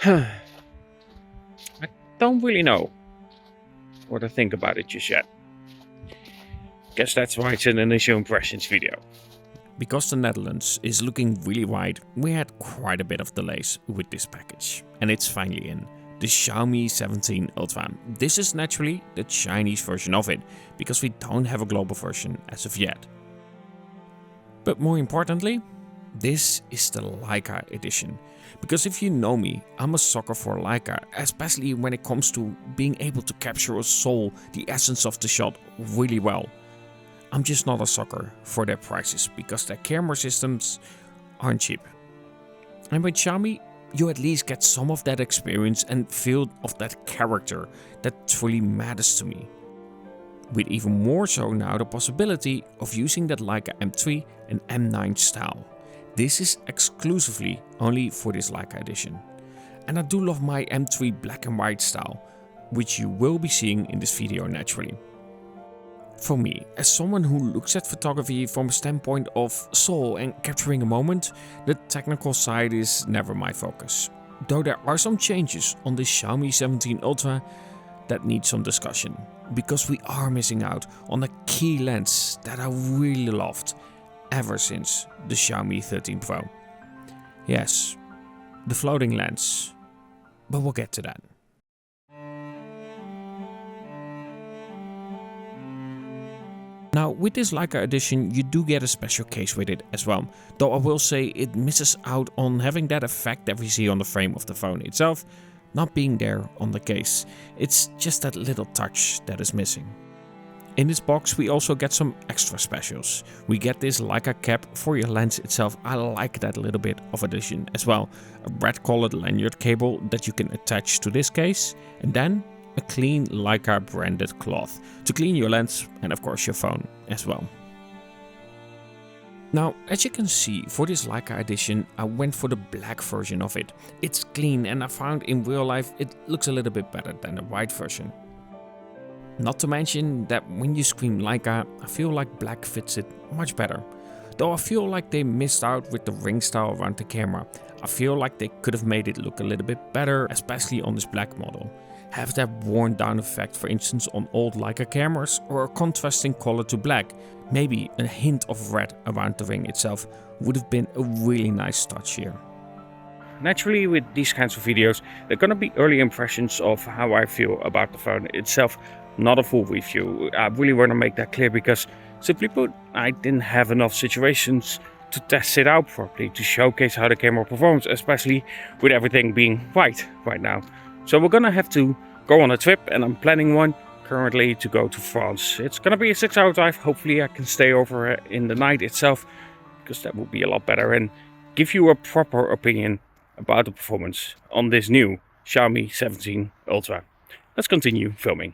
I don't really know what to think about it just yet. Guess that's why it's an initial impressions video. Because the Netherlands is looking really wide, we had quite a bit of delays with this package. And it's finally in. The Xiaomi 17 Ultra. This is naturally the Chinese version of it, because we don't have a global version as of yet. But more importantly, this is the Leica edition. Because if you know me, I'm a sucker for Leica, especially when it comes to being able to capture a soul, the essence of the shot, really well. I'm just not a sucker for their prices, because their camera systems aren't cheap. And with Xiaomi, you at least get some of that experience and feel of that character that truly matters to me. With even more so now the possibility of using that Leica M3 and M9 style. This is exclusively only for this Leica edition. And I do love my M3 black and white style, which you will be seeing in this video naturally. For me, as someone who looks at photography from a standpoint of soul and capturing a moment, the technical side is never my focus. Though there are some changes on the Xiaomi 17 Ultra that need some discussion, because we are missing out on a key lens that I really loved ever since the Xiaomi 13 Pro. Yes, the floating lens, but we'll get to that. Now, with this Leica edition, you do get a special case with it as well, though I will say it misses out on having that effect that we see on the frame of the phone itself, not being there on the case. It's just that little touch that is missing. In this box we also get some extra specials. We get this Leica cap for your lens itself. I like that little bit of addition as well. A red colored lanyard cable that you can attach to this case, and then a clean Leica branded cloth to clean your lens and of course your phone as well. Now, as you can see, for this Leica edition I went for the black version of it. It's clean and I found in real life it looks a little bit better than the white version. Not to mention that when you scream Leica, I feel like black fits it much better. Though I feel like they missed out with the ring style around the camera. I feel like they could have made it look a little bit better, especially on this black model. Have that worn down effect, for instance on old Leica cameras, or a contrasting color to black. Maybe a hint of red around the ring itself would have been a really nice touch here. Naturally, with these kinds of videos, they're gonna be early impressions of how I feel about the phone itself, not a full review. I really want to make that clear because, simply put, I didn't have enough situations to test it out properly, to showcase how the camera performs, especially with everything being white right now. So we're gonna have to go on a trip, and I'm planning one currently to go to France. It's gonna be a 6-hour drive. Hopefully I can stay over in the night itself, because that would be a lot better, and give you a proper opinion about the performance on this new Xiaomi 17 Ultra. Let's continue filming.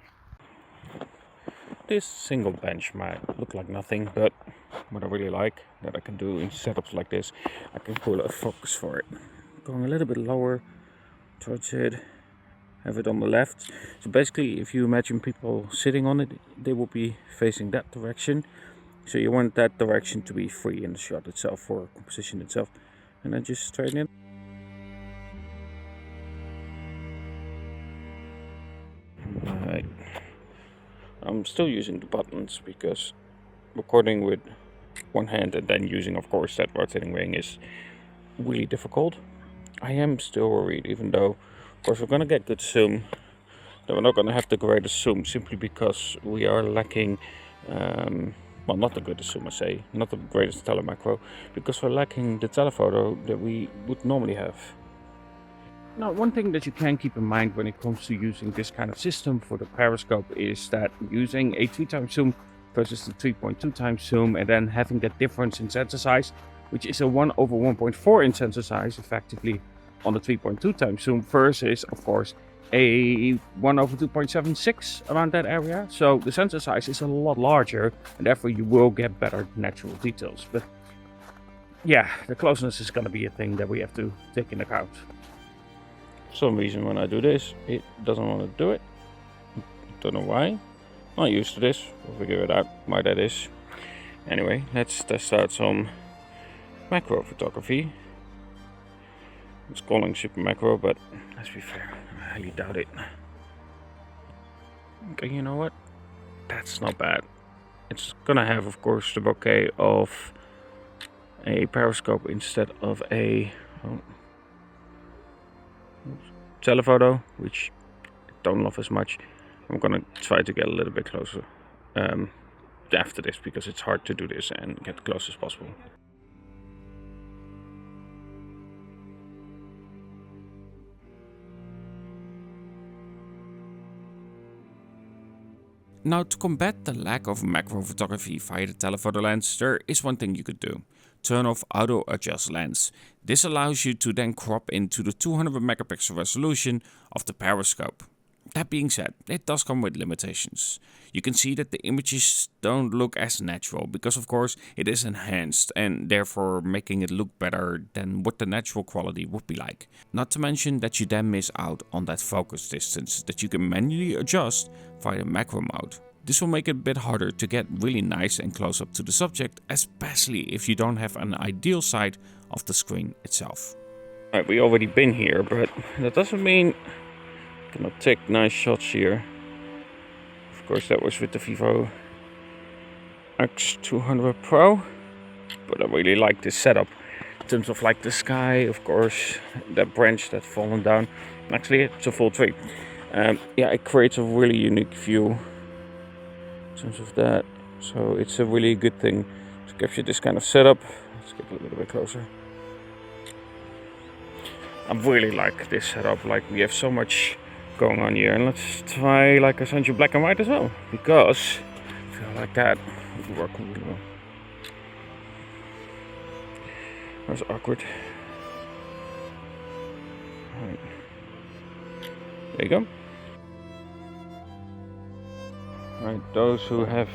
This single bench might look like nothing, but what I really like that I can do in setups like this, I can pull a focus for it. Going a little bit lower towards it, have it on the left. So basically, if you imagine people sitting on it, they will be facing that direction. So you want that direction to be free in the shot itself, or composition itself. And then just straighten it. Alright. I'm still using the buttons because recording with one hand and then using, of course, that rotating ring is really difficult. I am still worried, even though, of course, we're gonna get good zoom, that we're not gonna have the greatest zoom, simply because we are lacking, well, not the greatest zoom, I say, not the greatest telemacro, because we're lacking the telephoto that we would normally have. Now, one thing that you can keep in mind when it comes to using this kind of system for the periscope is that using a 3x zoom versus the 3.2x zoom, and then having that difference in sensor size, which is a 1/1.4 in sensor size effectively on the 3.2x zoom, versus, of course, a 1/2.76 around that area. So the sensor size is a lot larger, and therefore you will get better natural details. But yeah, the closeness is going to be a thing that we have to take into account. For some reason when I do this, it doesn't want to do it. Don't know why. Not used to this. We'll figure it out why that is. Anyway, let's test out some macro photography. It's calling super macro, but let's be fair, I highly doubt it. Okay, you know what? That's not bad. It's gonna have, of course, the bokeh of a periscope instead of a telephoto, which I don't love as much. I'm gonna try to get a little bit closer after this, because it's hard to do this and get close as possible. Now, to combat the lack of macro photography via the telephoto lens, there is one thing you could do. Turn off auto adjust lens. This allows you to then crop into the 200 megapixel resolution of the periscope. That being said, it does come with limitations. You can see that the images don't look as natural because of course it is enhanced and therefore making it look better than what the natural quality would be like. Not to mention that you then miss out on that focus distance that you can manually adjust via the macro mode. This will make it a bit harder to get really nice and close up to the subject, especially if you don't have an ideal side of the screen itself. Alright, we already been here, but that doesn't mean I cannot take nice shots here. Of course, that was with the Vivo X200 Pro, but I really like this setup in terms of like the sky, of course, that branch that's fallen down. Actually, it's a full tree. Yeah, it creates a really unique view in terms of that. So it's a really good thing to capture this kind of setup. Let's get a little bit closer. I really like this setup. Like, we have so much going on here, and let's try like essential black and white as well, because I feel like that would work really well. That was awkward. Right. There you go. Right, those who have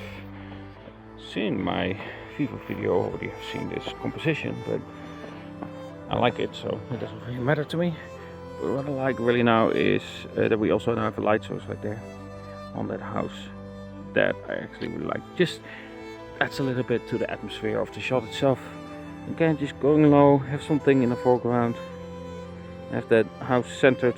seen my Vivo video already have seen this composition, but I like it, so it doesn't really matter to me. But what I like really now is that we also now have a light source right there on that house. That I actually really like. Just adds a little bit to the atmosphere of the shot itself. Again, just going low, have something in the foreground, have that house centered,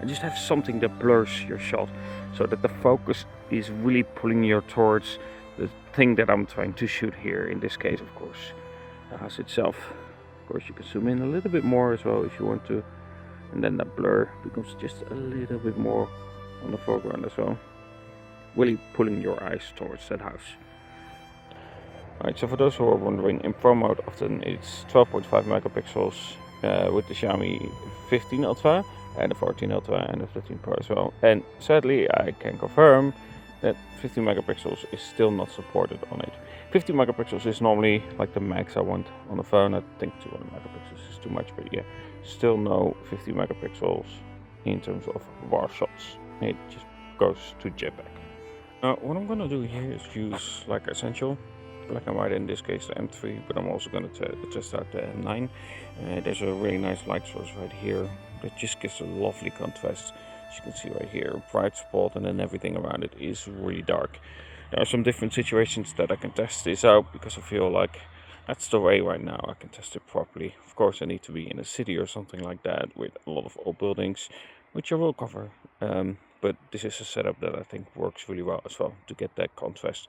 and just have something that blurs your shot, so that the focus is really pulling you towards the thing that I'm trying to shoot here. In this case, of course, the house itself. Of course, you can zoom in a little bit more as well if you want to, and then that blur becomes just a little bit more on the foreground as well, really pulling your eyes towards that house. Alright, so for those who are wondering, in Pro mode often it's 12.5 megapixels with the Xiaomi 15 Ultra and the 14 Ultra and the 15 Pro as well. And sadly, I can confirm that 15 megapixels is still not supported on it. 50 megapixels is normally like the max I want on the phone. I think 200 megapixels is too much, but yeah, still no 50 megapixels in terms of RAW shots. It just goes to JPEG. Now, what I'm gonna do here is use like essential black and white, in this case the M3, but I'm also going to test out the M9. There's a really nice light source right here that just gives a lovely contrast. As you can see right here, bright spot, and then everything around it is really dark. There are some different situations that I can test this out, because I feel like that's the way right now I can test it properly. Of course, I need to be in a city or something like that with a lot of old buildings, which I will cover. But this is a setup that I think works really well as well, to get that contrast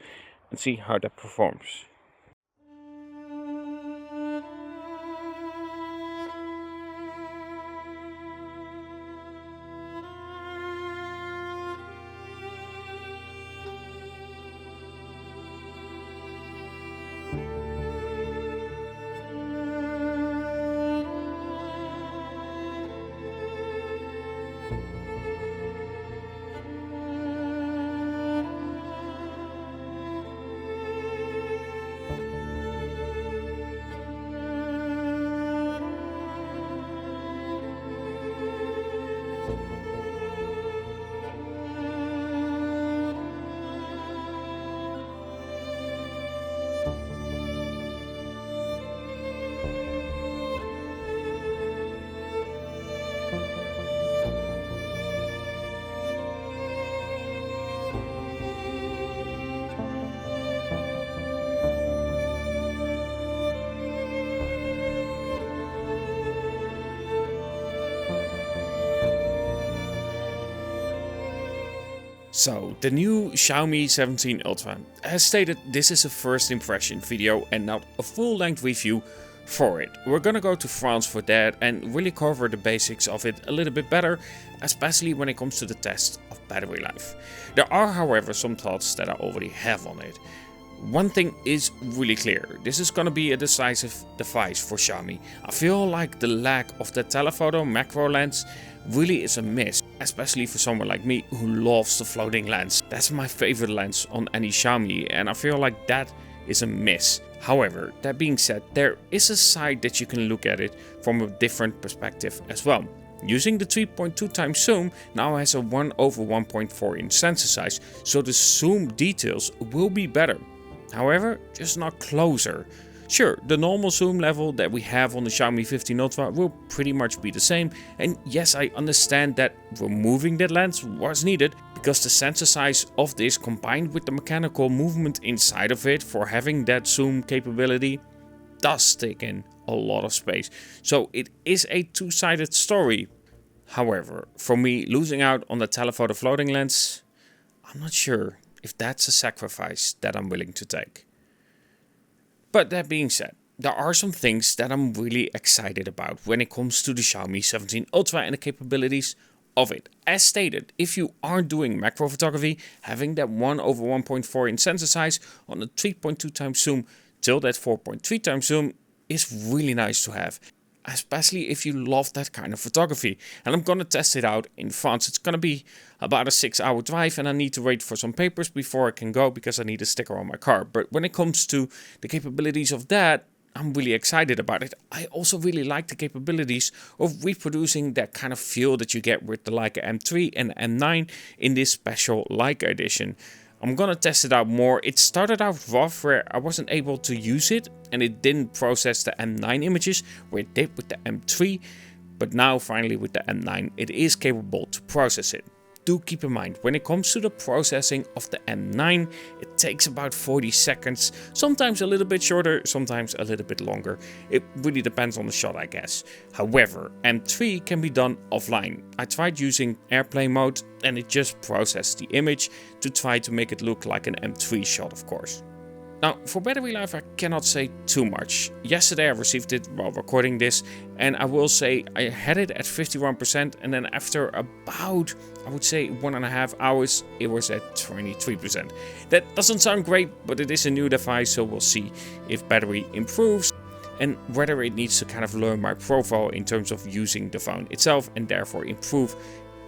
and see how that performs. So, the new Xiaomi 17 Ultra. As stated, this is a first impression video and not a full-length review for it. We're gonna go to France for that and really cover the basics of it a little bit better, especially when it comes to the test of battery life. There are, however, some thoughts that I already have on it. One thing is really clear, this is gonna be a decisive device for Xiaomi. I feel like the lack of the telephoto macro lens really is a miss, especially for someone like me who loves the floating lens. That's my favorite lens on any Xiaomi, and I feel like that is a miss. However, that being said, there is a side that you can look at it from a different perspective as well. Using the 3.2x zoom now has a 1/1.4 inch sensor size, so the zoom details will be better. However, just not closer. Sure, the normal zoom level that we have on the Xiaomi 15 Ultra will pretty much be the same, and yes, I understand that removing that lens was needed because the sensor size of this combined with the mechanical movement inside of it for having that zoom capability does take in a lot of space. So it is a two-sided story. However, for me, losing out on the telephoto floating lens, I'm not sure if that's a sacrifice that I'm willing to take. But that being said, there are some things that I'm really excited about when it comes to the Xiaomi 17 Ultra and the capabilities of it. As stated, if you are doing macro photography, having that 1/1.4 inch sensor size on a 3.2x zoom till that 4.3x zoom is really nice to have. Especially if you love that kind of photography. And I'm gonna test it out in France. It's gonna be about a 6-hour drive and I need to wait for some papers before I can go because I need a sticker on my car. But when it comes to the capabilities of that, I'm really excited about it. I also really like the capabilities of reproducing that kind of feel that you get with the Leica M3 and M9 in this special Leica edition. I'm gonna test it out more. It started out rough where I wasn't able to use it and it didn't process the M9 images where it did with the M3, but now finally with the M9 it is capable to process it. Do keep in mind, when it comes to the processing of the M9, it takes about 40 seconds, sometimes a little bit shorter, sometimes a little bit longer. It really depends on the shot, I guess. However, M3 can be done offline. I tried using airplane mode and it just processed the image to try to make it look like an M3 shot, of course. Now, for battery life, I cannot say too much. Yesterday I received it while recording this, and I will say I had it at 51%, and then after about, I would say 1.5 hours, it was at 23%. That doesn't sound great, but it is a new device, so we'll see if battery improves and whether it needs to kind of learn my profile in terms of using the phone itself and therefore improve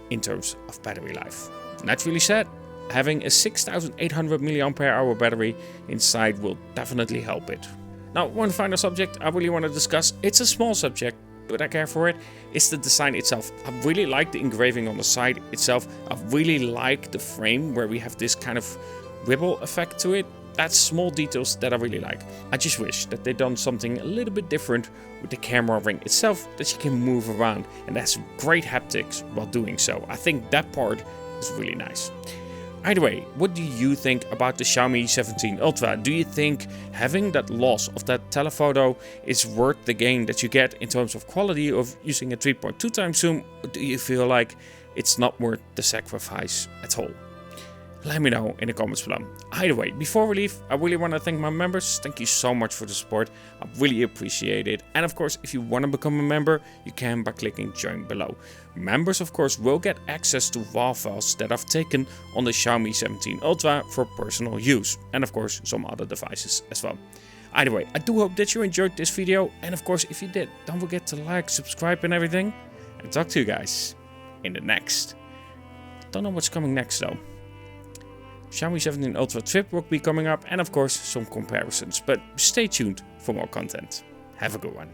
in terms of battery life. Naturally said, having a 6800 mAh battery inside will definitely help it. Now, one final subject I really want to discuss, it's a small subject, but I care for it, is the design itself. I really like the engraving on the side itself. I really like the frame where we have this kind of ripple effect to it. That's small details that I really like. I just wish that they'd done something a little bit different with the camera ring itself that you can move around and has great haptics while doing so. I think that part is really nice. Either way, what do you think about the Xiaomi 17 Ultra? Do you think having that loss of that telephoto is worth the gain that you get in terms of quality of using a 3.2x zoom? Or do you feel like it's not worth the sacrifice at all? Let me know in the comments below. Either way, before we leave, I really want to thank my members. Thank you so much for the support. I really appreciate it. And of course, if you want to become a member, you can by clicking join below. Members, of course, will get access to RAW files that I've taken on the Xiaomi 17 Ultra for personal use. And of course, some other devices as well. Either way, I do hope that you enjoyed this video. And of course, if you did, don't forget to like, subscribe and everything. And talk to you guys in the next. Don't know what's coming next though. Xiaomi 17 Ultra trip will be coming up and of course some comparisons, but stay tuned for more content. Have a good one.